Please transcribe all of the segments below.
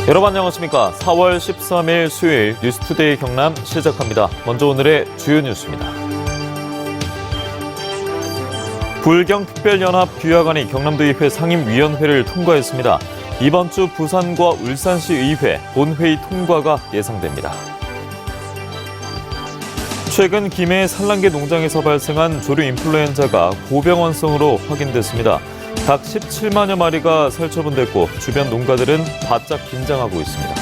여러분 안녕하십니까. 4월 13일 수요일 뉴스투데이 경남 시작합니다. 먼저 오늘의 주요 뉴스입니다. 부울경특별연합 규약안이 경남도의회 상임위원회를 통과했습니다. 이번 주 부산과 울산시 의회 본회의 통과가 예상됩니다. 최근 김해 산란계 농장에서 발생한 조류 인플루엔자가 고병원성으로 확인됐습니다. 닭 17만여 마리가 살처분됐고 주변 농가들은 바짝 긴장하고 있습니다.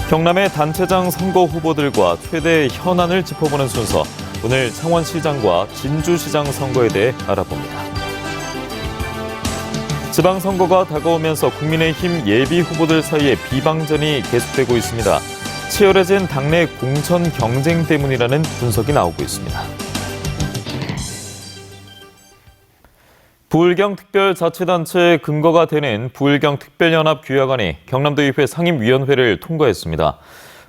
경남의 단체장 선거 후보들과 최대 현안을 짚어보는 순서. 오늘 창원시장과 진주시장 선거에 대해 알아봅니다. 지방선거가 다가오면서 국민의힘 예비 후보들 사이에 비방전이 계속되고 있습니다. 치열해진 당내 공천 경쟁 때문이라는 분석이 나오고 있습니다. 부울경특별자치단체의 근거가 되는 부울경특별연합 규약안이 경남도의회 상임위원회를 통과했습니다.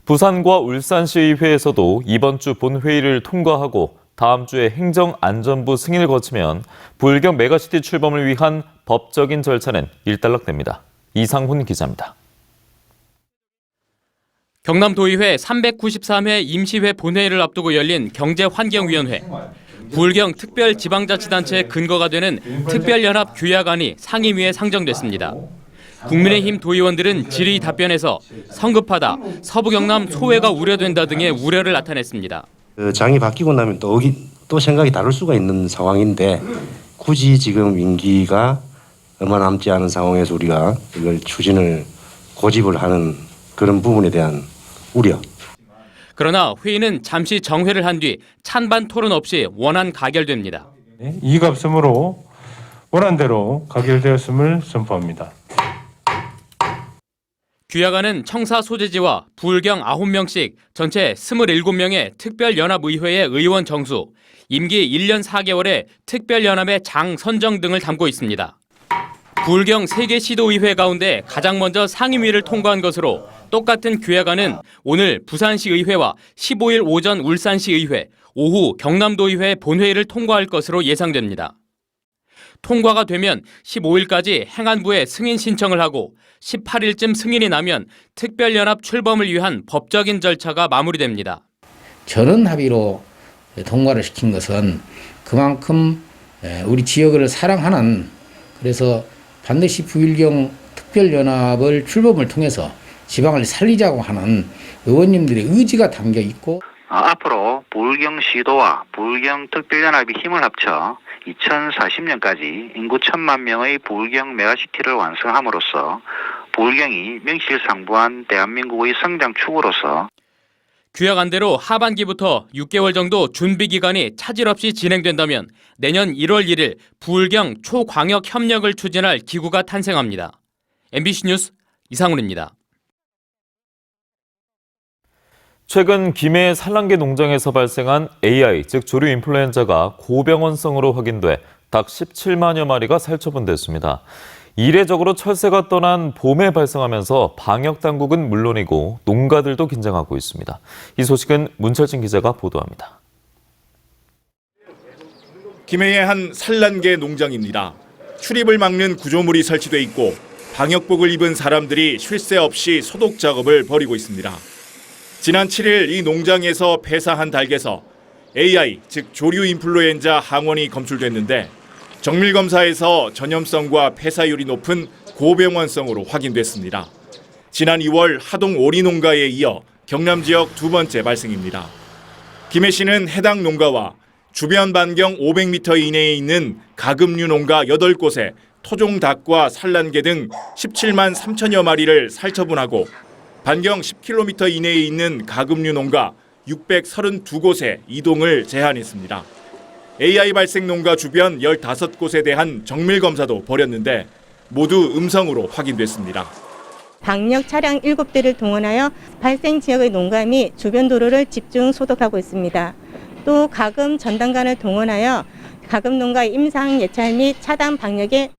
부산과 울산시의회에서도 이번 주 본회의를 통과하고 다음 주에 행정안전부 승인을 거치면 부울경 메가시티 출범을 위한 법적인 절차는 일단락됩니다. 이상훈 기자입니다. 경남도의회 393회 임시회 본회의를 앞두고 열린 경제환경위원회. 부울경 특별지방자치단체의 근거가 되는 특별연합 규약안이 상임위에 상정됐습니다. 국민의힘 도의원들은 질의 답변에서 성급하다, 서부경남 소외가 우려된다 등의 우려를 나타냈습니다. 장이 바뀌고 나면 또 생각이 다를 수가 있는 상황인데 굳이 지금 임기가 얼마 남지 않은 상황에서 우리가 이걸 추진을 고집을 하는 그런 부분에 대한 우려. 그러나 회의는 잠시 정회를 한 뒤 찬반 토론 없이 원안 가결됩니다. 이의가 없으므로 원안대로 가결되었음을 선포합니다. 규약안은 청사 소재지와 부울경 9명씩 전체 27명의 특별연합의회의 의원 정수, 임기 1년 4개월의 특별연합의 장 선정 등을 담고 있습니다. 부울경 3개 시도의회 가운데 가장 먼저 상임위를 통과한 것으로 똑같은 규약안은 오늘 부산시 의회와 15일 오전 울산시 의회, 오후 경남도의회 본회의를 통과할 것으로 예상됩니다. 통과가 되면 15일까지 행안부에 승인 신청을 하고 18일쯤 승인이 나면 특별연합 출범을 위한 법적인 절차가 마무리됩니다. 전원 합의로 통과를 시킨 것은 그만큼 우리 지역을 사랑하는, 그래서 반드시 부울경 특별연합을 출범을 통해서 지방을 살리자고 하는 의원님들의 의지가 담겨 있고, 앞으로 부울경시도와 부울경특별연합이 힘을 합쳐 2040년까지 인구 1,000만 명의 부울경 메가시티를 완성함으로써 부울경이 명실상부한 대한민국의 성장축으로서 규약안대로 하반기부터 6개월 정도 준비 기간이 차질 없이 진행된다면 내년 1월 1일 부울경 초광역 협력을 추진할 기구가 탄생합니다. MBC 뉴스 이상훈입니다. 최근 김해 산란계 농장에서 발생한 AI, 즉 조류 인플루엔자가 고병원성으로 확인돼 닭 17만여 마리가 살처분됐습니다. 이례적으로 철새가 떠난 봄에 발생하면서 방역당국은 물론이고 농가들도 긴장하고 있습니다. 이 소식은 문철진 기자가 보도합니다. 김해의 한 산란계 농장입니다. 출입을 막는 구조물이 설치돼 있고 방역복을 입은 사람들이 쉴 새 없이 소독 작업을 벌이고 있습니다. 지난 7일 이 농장에서 폐사한 닭에서 AI, 즉 조류 인플루엔자 항원이 검출됐는데 정밀검사에서 전염성과 폐사율이 높은 고병원성으로 확인됐습니다. 지난 2월 하동 오리 농가에 이어 경남 지역 두 번째 발생입니다. 김해시는 해당 농가와 주변 반경 500m 이내에 있는 가금류 농가 8곳에 토종 닭과 산란개 등 17만 3천여 마리를 살처분하고 반경 10km 이내에 있는 가금류 농가 632곳에 이동을 제한했습니다. AI 발생 농가 주변 15곳에 대한 정밀검사도 벌였는데 모두 음성으로 확인됐습니다. 방역 차량 7대를 동원하여 발생 지역의 농가 및 주변 도로를 집중 소독하고 있습니다. 또 가금 전담관을 동원하여 가금 농가 임상 예찰 및 차단 방역에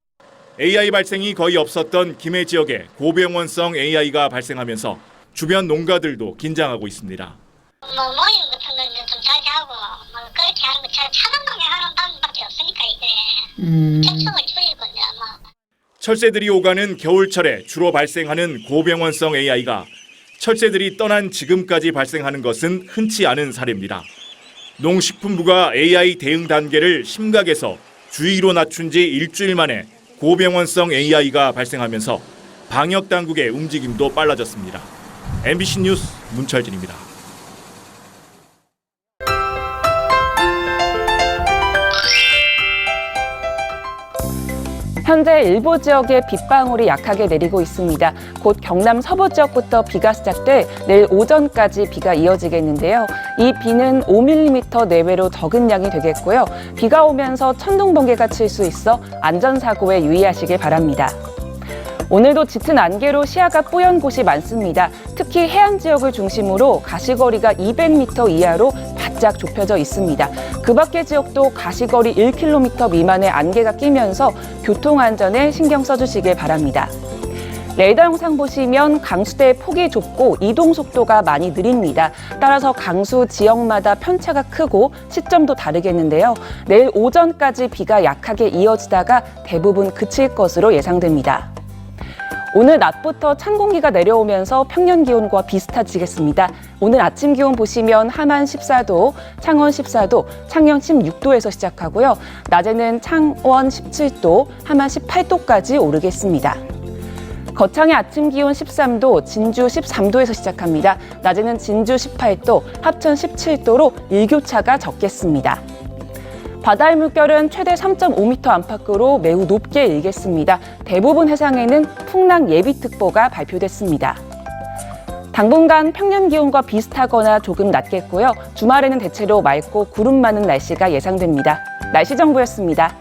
AI 발생이 거의 없었던 김해 지역에 고병원성 AI가 발생하면서 주변 농가들도 긴장하고 있습니다. 모임 같은 건 좀 자제하고 그렇게 하는 거 차단 방역하는 방법밖에 없으니까 이게 접촉을 줄이고 철새들이 오가는 겨울철에 주로 발생하는 고병원성 AI가 철새들이 떠난 지금까지 발생하는 것은 흔치 않은 사례입니다. 농식품부가 AI 대응 단계를 심각에서 주의로 낮춘 지 일주일 만에 고병원성 AI가 발생하면서 방역 당국의 움직임도 빨라졌습니다. MBC 뉴스 문철진입니다. 현재 일부 지역에 빗방울이 약하게 내리고 있습니다. 곧 경남 서부 지역부터 비가 시작돼 내일 오전까지 비가 이어지겠는데요. 이 비는 5mm 내외로 적은 양이 되겠고요. 비가 오면서 천둥, 번개가 칠 수 있어 안전사고에 유의하시길 바랍니다. 오늘도 짙은 안개로 시야가 뿌연 곳이 많습니다. 특히 해안 지역을 중심으로 가시거리가 200m 이하로 바짝 좁혀져 있습니다. 그 밖의 지역도 가시거리 1km 미만의 안개가 끼면서 교통안전에 신경 써주시길 바랍니다. 레이더 영상 보시면 강수대의 폭이 좁고 이동 속도가 많이 느립니다. 따라서 강수 지역마다 편차가 크고 시점도 다르겠는데요. 내일 오전까지 비가 약하게 이어지다가 대부분 그칠 것으로 예상됩니다. 오늘 낮부터 찬 공기가 내려오면서 평년 기온과 비슷해지겠습니다. 오늘 아침 기온 보시면 함안 14도, 창원 14도, 창녕 16도에서 시작하고요. 낮에는 창원 17도, 함안 18도까지 오르겠습니다. 거창의 아침 기온 13도, 진주 13도에서 시작합니다. 낮에는 진주 18도, 합천 17도로 일교차가 적겠습니다. 바다의 물결은 최대 3.5m 안팎으로 매우 높게 일겠습니다. 대부분 해상에는 풍랑 예비특보가 발표됐습니다. 당분간 평년 기온과 비슷하거나 조금 낮겠고요. 주말에는 대체로 맑고 구름 많은 날씨가 예상됩니다. 날씨 정보였습니다.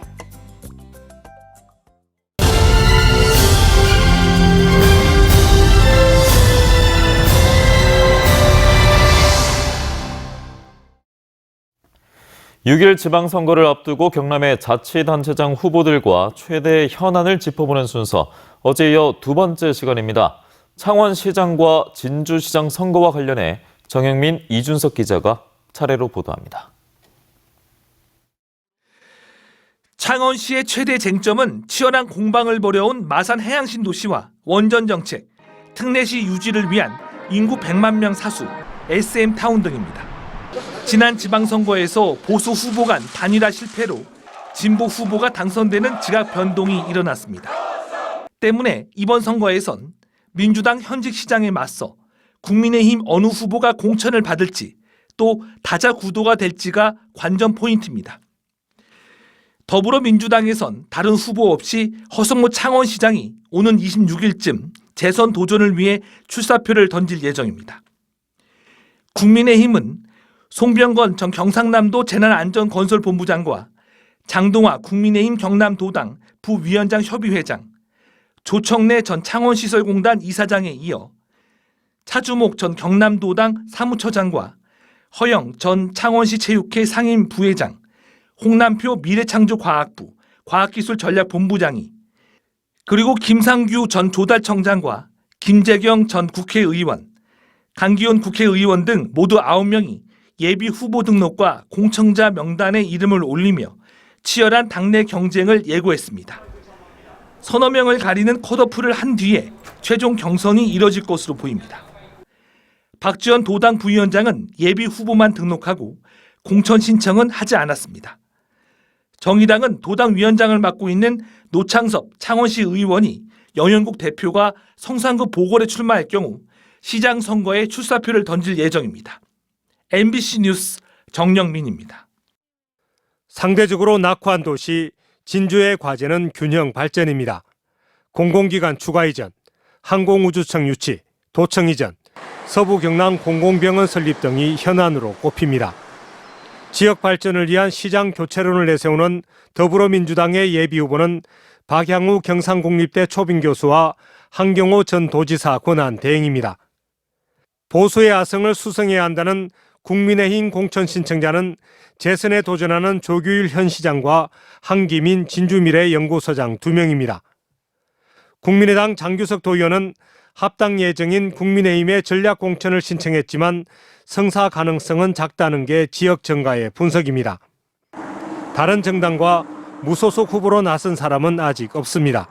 (6일) 지방선거를 앞두고 경남의 자치단체장 후보들과 최대 현안을 짚어보는 순서, 어제 이어 두 번째 시간입니다. 창원시장과 진주시장 선거와 관련해 정영민, 이준석 기자가 차례로 보도합니다. 창원시의 최대 쟁점은 치열한 공방을 벌여온 마산 해양신도시와 원전 정책, 특례시 유지를 위한 인구 100만 명 사수, SM타운 등입니다. 지난 지방선거에서 보수 후보 간 단일화 실패로 진보 후보가 당선되는 지각 변동이 일어났습니다. 때문에 이번 선거에선 민주당 현직 시장에 맞서 국민의힘 어느 후보가 공천을 받을지, 또 다자 구도가 될지가 관전 포인트입니다. 더불어민주당에선 다른 후보 없이 허성무 창원시장이 오는 26일쯤 재선 도전을 위해 출사표를 던질 예정입니다. 국민의힘은 송병건 전 경상남도 재난안전건설본부장과 장동화 국민의힘 경남도당 부위원장 협의회장, 조청래 전 창원시설공단 이사장에 이어 차주목 전 경남도당 사무처장과 허영 전 창원시 체육회 상임 부회장, 홍남표 미래창조과학부 과학기술전략본부장이, 그리고 김상규 전 조달청장과 김재경 전 국회의원, 강기훈 국회의원 등 모두 9명이 예비 후보 등록과 공청자 명단에 이름을 올리며 치열한 당내 경쟁을 예고했습니다. 서너 명을 가리는 컷오프를 한 뒤에 최종 경선이 이뤄질 것으로 보입니다. 박지원 도당 부위원장은 예비 후보만 등록하고 공천 신청은 하지 않았습니다. 정의당은 도당 위원장을 맡고 있는 노창섭 창원시 의원이 영연국 대표가 성산구 보궐에 출마할 경우 시장 선거에 출사표를 던질 예정입니다. MBC 뉴스 정영민입니다. 상대적으로 낙후한 도시 진주의 과제는 균형 발전입니다. 공공기관 추가 이전, 항공우주청 유치, 도청 이전, 서부 경남 공공병원 설립 등이 현안으로 꼽힙니다. 지역 발전을 위한 시장 교체론을 내세우는 더불어민주당의 예비후보는 박향우 경상국립대 초빙교수와 한경호 전 도지사 권한 대행입니다. 보수의 아성을 수성해야 한다는 국민의힘 공천 신청자는 재선에 도전하는 조규일 현 시장과 한기민 진주미래연구소장 2명입니다. 국민의당 장규석 도의원은 합당 예정인 국민의힘의 전략 공천을 신청했지만 성사 가능성은 작다는 게 지역 정가의 분석입니다. 다른 정당과 무소속 후보로 나선 사람은 아직 없습니다.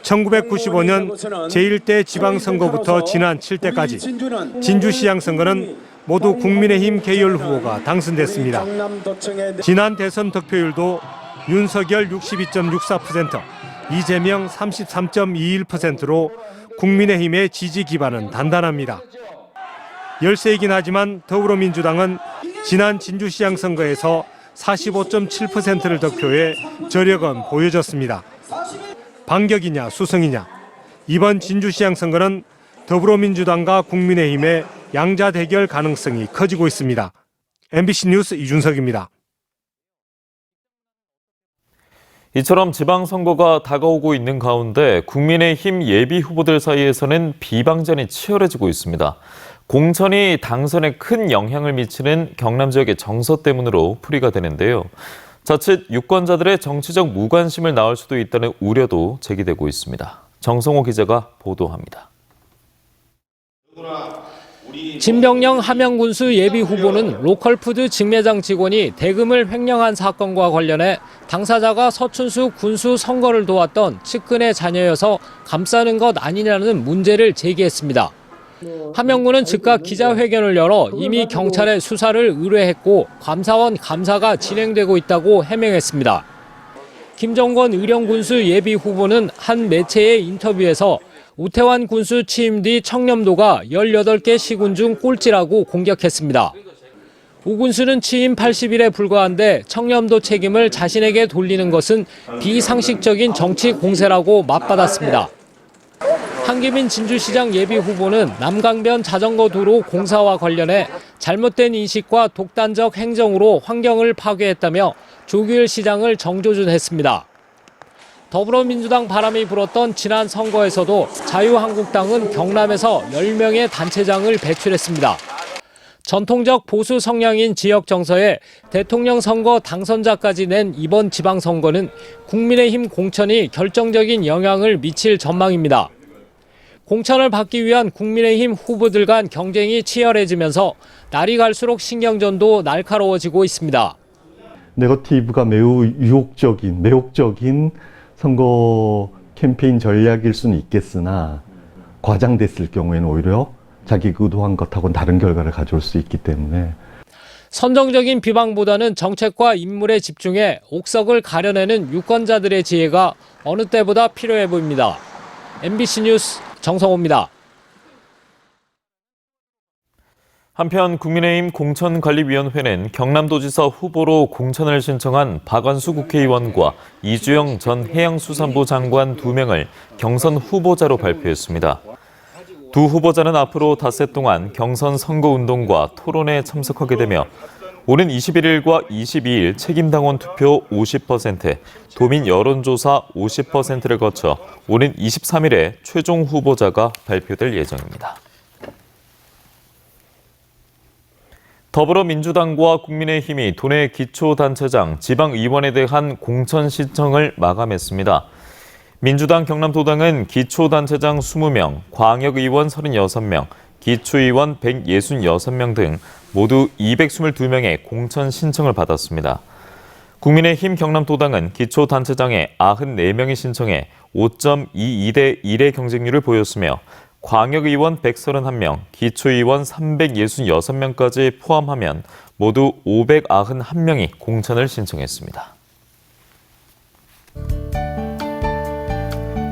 1995년 제1대 지방선거부터 지난 7대까지 진주시장 선거는 모두 국민의힘 계열 후보가 당선됐습니다. 지난 대선 득표율도 윤석열 62.64%, 이재명 33.21%로 국민의힘의 지지 기반은 단단합니다. 열세이긴 하지만 더불어민주당은 지난 진주시장 선거에서 45.7%를 득표해 저력은 보여졌습니다. 반격이냐 수성이냐, 이번 진주시장 선거는 더불어민주당과 국민의힘의 양자 대결 가능성이 커지고 있습니다. MBC 뉴스 이준석입니다. 이처럼 지방선거가 다가오고 있는 가운데 국민의힘 예비 후보들 사이에서는 비방전이 치열해지고 있습니다. 공천이 당선에 큰 영향을 미치는 경남 지역의 정서 때문으로 풀이가 되는데요. 자칫 유권자들의 정치적 무관심을 낳을 수도 있다는 우려도 제기되고 있습니다. 정성호 기자가 보도합니다. 진병영 함영군수 예비후보는 로컬푸드 직매장 직원이 대금을 횡령한 사건과 관련해 당사자가 서춘수 군수 선거를 도왔던 측근의 자녀여서 감싸는 것 아니냐는 문제를 제기했습니다. 함영군은 즉각 기자회견을 열어 이미 경찰에 수사를 의뢰했고 감사원 감사가 진행되고 있다고 해명했습니다. 김정권 의령군수 예비후보는 한 매체의 인터뷰에서 우태환 군수 취임 뒤 청렴도가 18개 시군 중 꼴찌라고 공격했습니다. 우 군수는 취임 80일에 불과한데 청렴도 책임을 자신에게 돌리는 것은 비상식적인 정치 공세라고 맞받았습니다. 한기민 진주시장 예비후보는 남강변 자전거 도로 공사와 관련해 잘못된 인식과 독단적 행정으로 환경을 파괴했다며 조규일 시장을 정조준했습니다. 더불어민주당 바람이 불었던 지난 선거에서도 자유한국당은 경남에서 10명의 단체장을 배출했습니다. 전통적 보수 성향인 지역 정서에 대통령 선거 당선자까지 낸 이번 지방선거는 국민의힘 공천이 결정적인 영향을 미칠 전망입니다. 공천을 받기 위한 국민의힘 후보들 간 경쟁이 치열해지면서 날이 갈수록 신경전도 날카로워지고 있습니다. 네거티브가 매우 매혹적인 선거 캠페인 전략일 수는 있겠으나 과장됐을 경우에는 오히려 자기 의도한 것하고는 다른 결과를 가져올 수 있기 때문에 선정적인 비방보다는 정책과 인물에 집중해 옥석을 가려내는 유권자들의 지혜가 어느 때보다 필요해 보입니다. MBC 뉴스 정성호입니다. 한편 국민의힘 공천관리위원회는 경남도지사 후보로 공천을 신청한 박완수 국회의원과 이주영 전 해양수산부 장관 2명을 경선 후보자로 발표했습니다. 두 후보자는 앞으로 닷새 동안 경선 선거운동과 토론에 참석하게 되며 오는 21일과 22일 책임당원 투표 50%, 도민 여론조사 50%를 거쳐 오는 23일에 최종 후보자가 발표될 예정입니다. 더불어민주당과 국민의힘이 도내 기초단체장, 지방의원에 대한 공천 신청을 마감했습니다. 민주당 경남도당은 기초단체장 20명, 광역의원 36명, 기초의원 166명 등 모두 222명의 공천 신청을 받았습니다. 국민의힘 경남도당은 기초단체장에 94명이 신청해 5.22대 1의 경쟁률을 보였으며 광역의원 131명, 기초의원 366명까지 포함하면 모두 591명이 공천을 신청했습니다.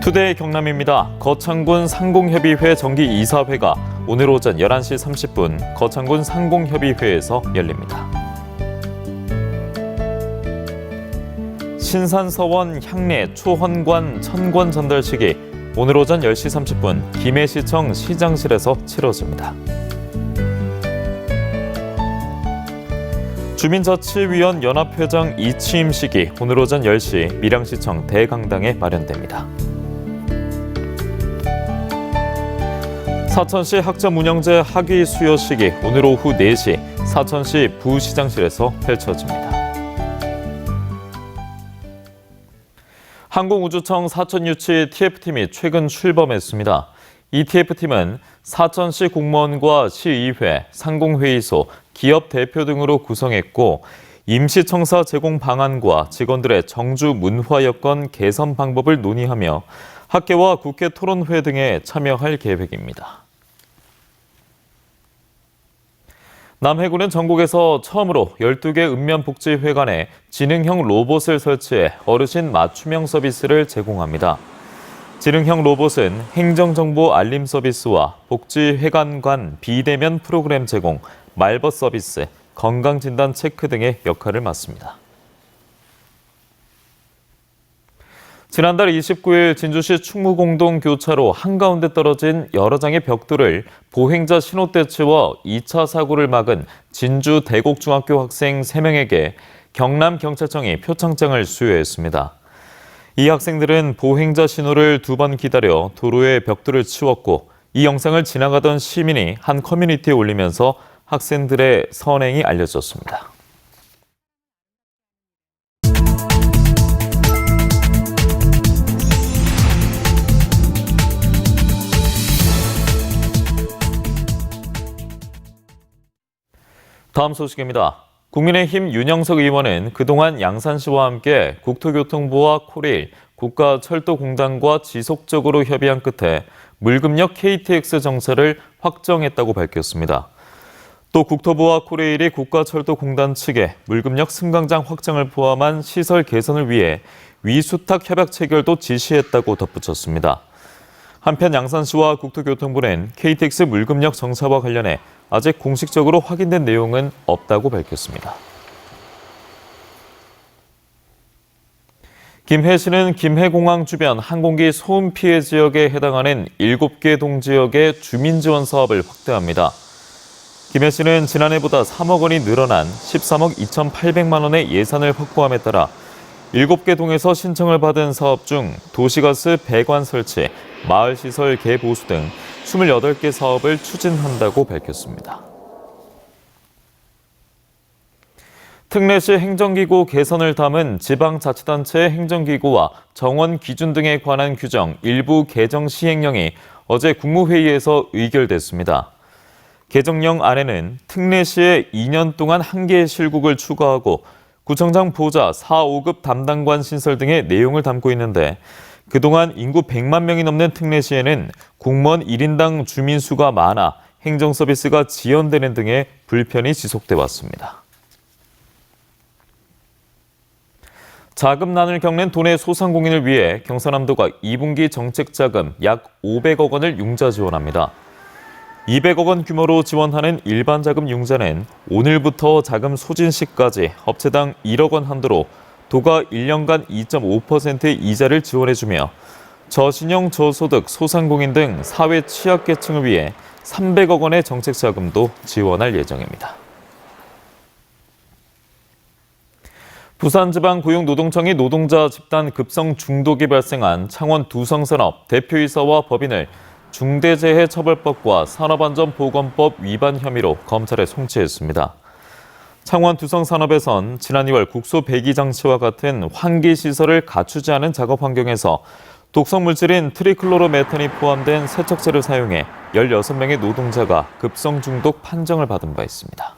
투데이 경남입니다. 거창군 상공협의회 정기이사회가 오늘 오전 11시 30분 거창군 상공협의회에서 열립니다. 신산서원 향례 초헌관 천권 전달식이 오늘 오전 10시 30분 김해시청 시장실에서 치러집니다. 주민자치위원 연합회장 이취임식이 오늘 오전 10시 밀양시청 대강당에 마련됩니다. 사천시 학점운영제 학위 수여식이 오늘 오후 4시 사천시 부시장실에서 펼쳐집니다. 항공우주청 사천유치 TF팀이 최근 출범했습니다. 이 TF팀은 사천시 공무원과 시의회, 상공회의소, 기업 대표 등으로 구성했고 임시청사 제공 방안과 직원들의 정주 문화 여건 개선 방법을 논의하며 학계와 국회 토론회 등에 참여할 계획입니다. 남해군은 전국에서 처음으로 12개 읍면복지회관에 지능형 로봇을 설치해 어르신 맞춤형 서비스를 제공합니다. 지능형 로봇은 행정정보 알림 서비스와 복지회관 간 비대면 프로그램 제공, 말벗 서비스, 건강진단 체크 등의 역할을 맡습니다. 지난달 29일 진주시 충무공동 교차로 한가운데 떨어진 여러 장의 벽돌을 보행자 신호대 채워 2차 사고를 막은 진주 대곡중학교 학생 3명에게 경남경찰청이 표창장을 수여했습니다. 이 학생들은 보행자 신호를 2번 기다려 도로에 벽돌을 치웠고 이 영상을 지나가던 시민이 한 커뮤니티에 올리면서 학생들의 선행이 알려졌습니다. 다음 소식입니다. 국민의힘 윤영석 의원은 그동안 양산시와 함께 국토교통부와 코레일, 국가철도공단과 지속적으로 협의한 끝에 물급력 KTX 정차를 확정했다고 밝혔습니다. 또 국토부와 코레일이 국가철도공단 측에 물급력 승강장 확장을 포함한 시설 개선을 위해 위수탁 협약 체결도 지시했다고 덧붙였습니다. 한편 양산시와 국토교통부는 KTX 물급력 정차와 관련해 아직 공식적으로 확인된 내용은 없다고 밝혔습니다. 김해시는 김해공항 주변 항공기 소음 피해 지역에 해당하는 7개 동지역의 주민 지원 사업을 확대합니다. 김해시는 지난해보다 3억 원이 늘어난 13억 2,800만 원의 예산을 확보함에 따라 7개 동에서 신청을 받은 사업 중 도시가스 배관 설치, 마을시설 개보수 등 28개 사업을 추진한다고 밝혔습니다. 특례시 행정기구 개선을 담은 지방자치단체의 행정기구와 정원 기준 등에 관한 규정 일부 개정 시행령이 어제 국무회의에서 의결됐습니다. 개정령 안에는 특례시에 2년 동안 1개의 실국을 추가하고 구청장 보좌 4, 5급 담당관 신설 등의 내용을 담고 있는데 그동안 인구 100만 명이 넘는 특례시에는 공무원 1인당 주민 수가 많아 행정 서비스가 지연되는 등의 불편이 지속돼 왔습니다. 자금난을 겪는 도내 소상공인을 위해 경상남도가 2분기 정책자금 약 500억 원을 융자 지원합니다. 200억 원 규모로 지원하는 일반 자금 융자는 오늘부터 자금 소진 시까지 업체당 1억 원 한도로 도가 1년간 2.5%의 이자를 지원해주며 저신용 저소득 소상공인 등 사회 취약계층을 위해 300억 원의 정책자금도 지원할 예정입니다. 부산지방고용노동청이 노동자 집단 급성 중독이 발생한 창원 두성산업 대표이사와 법인을 중대재해처벌법과 산업안전보건법 위반 혐의로 검찰에 송치했습니다. 창원 두성산업에선 지난 2월 국소 배기 장치와 같은 환기시설을 갖추지 않은 작업 환경에서 독성물질인 트리클로로메탄이 포함된 세척제를 사용해 16명의 노동자가 급성 중독 판정을 받은 바 있습니다.